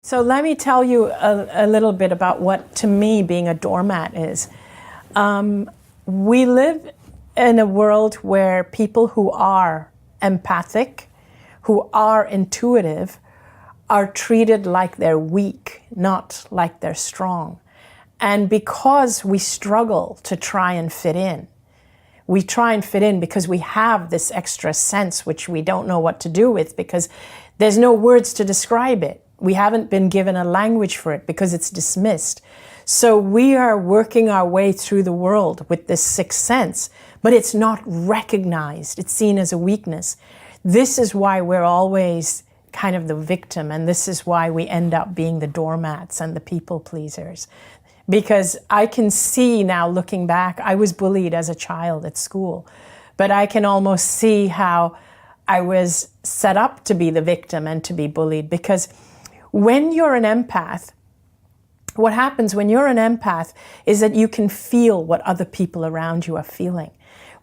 So let me tell you a little bit about what, to me, being a doormat is. We live in a world where people who are empathic, who are intuitive, are treated like they're weak, not like they're strong. And because we struggle to try and fit in, we try and fit in because we have this extra sense which we don't know what to do with because there's no words to describe it. We haven't been given a language for it because it's dismissed. So we are working our way through the world with this sixth sense, but it's not recognized. It's seen as a weakness. This is why we're always kind of the victim, and this is why we end up being the doormats and the people pleasers. Because I can see now, looking back, I was bullied as a child at school, but I can almost see how I was set up to be the victim and to be bullied. Because when you're an empath, what happens when you're an empath is that you can feel what other people around you are feeling.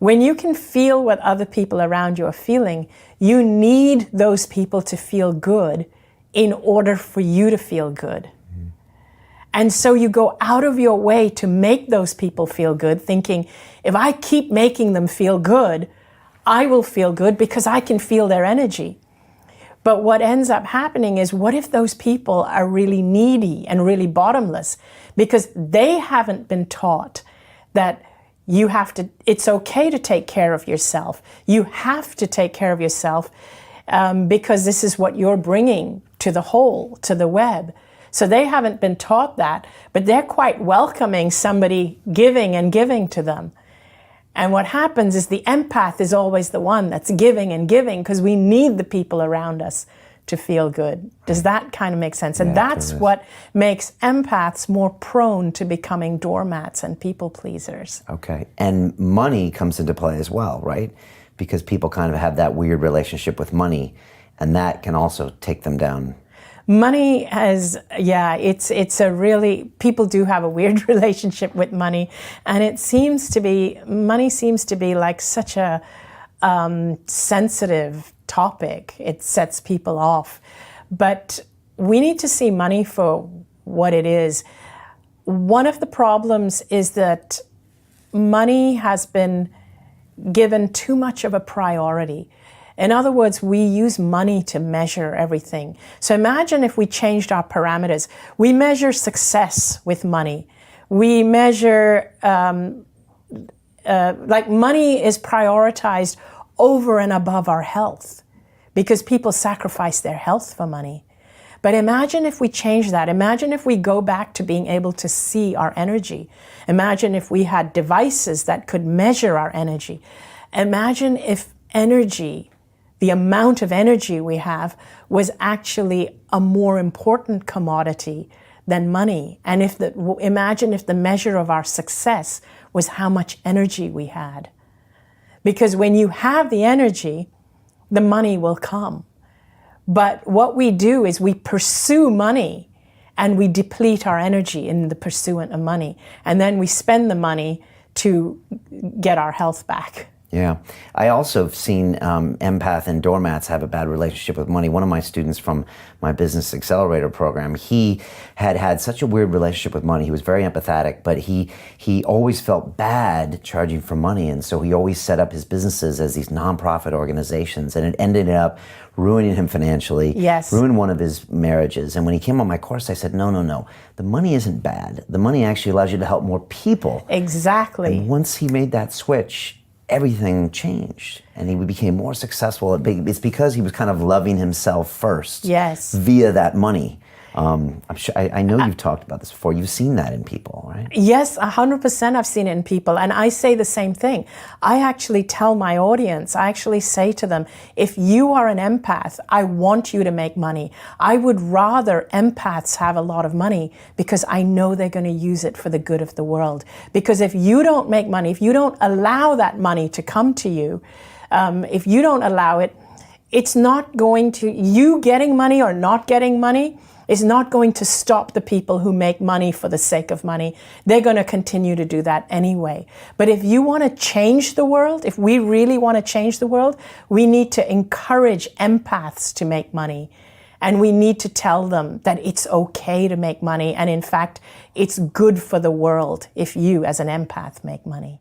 When you can feel what other people around you are feeling, you need those people to feel good in order for you to feel good. And so you go out of your way to make those people feel good, thinking, if I keep making them feel good, I will feel good because I can feel their energy. But what ends up happening is, what if those people are really needy and really bottomless? Because they haven't been taught that you have to, it's okay to take care of yourself. You have to take care of yourself because this is what you're bringing to the whole, to the web. So they haven't been taught that, but they're quite welcoming somebody giving and giving to them. And what happens is the empath is always the one that's giving and giving because we need the people around us to feel good. Does that kind of make sense? And that's what makes empaths more prone to becoming doormats and people pleasers. Okay. And money comes into play as well, right? Because people kind of have that weird relationship with money, and that can also take them down. Money has, it's a really, people do have a weird relationship with money, and it seems to be, money seems to be like such a sensitive topic. It sets people off. But we need to see money for what it is. One of the problems is that money has been given too much of a priority. In other words, we use money to measure everything. So imagine if we changed our parameters. We measure success with money. We measure, like money is prioritized over and above our health because people sacrifice their health for money. But imagine if we change that. Imagine if we go back to being able to see our energy. Imagine if we had devices that could measure our energy. Imagine if energy, the amount of energy we have, was actually a more important commodity than money. And imagine if the measure of our success was how much energy we had. Because when you have the energy, the money will come. But what we do is we pursue money and we deplete our energy in the pursuit of money. And then we spend the money to get our health back. Yeah. I also have seen empath and doormats have a bad relationship with money. One of my students from my Business Accelerator program, he had such a weird relationship with money. He was very empathetic, but he always felt bad charging for money. And so he always set up his businesses as these nonprofit organizations, and it ended up ruining him financially, ruined one of his marriages. And when he came on my course, I said, no, the money isn't bad. The money actually allows you to help more people. Exactly. And once he made that switch, everything changed and he became more successful. It's because he was kind of loving himself first via that money. I'm sure, I know you've talked about this before. You've seen that in people, right? Yes, 100% I've seen it in people. And I say the same thing. I actually tell my audience, I actually say to them, if you are an empath, I want you to make money. I would rather empaths have a lot of money because I know they're going to use it for the good of the world. Because if you don't make money, if you don't allow that money to come to you, if you don't allow it, it's not going to, you getting money or not getting money is not going to stop the people who make money for the sake of money. They're going to continue to do that anyway. But if you want to change the world, if we really want to change the world, we need to encourage empaths to make money. And we need to tell them that it's okay to make money. And in fact, it's good for the world if you, as an empath, make money.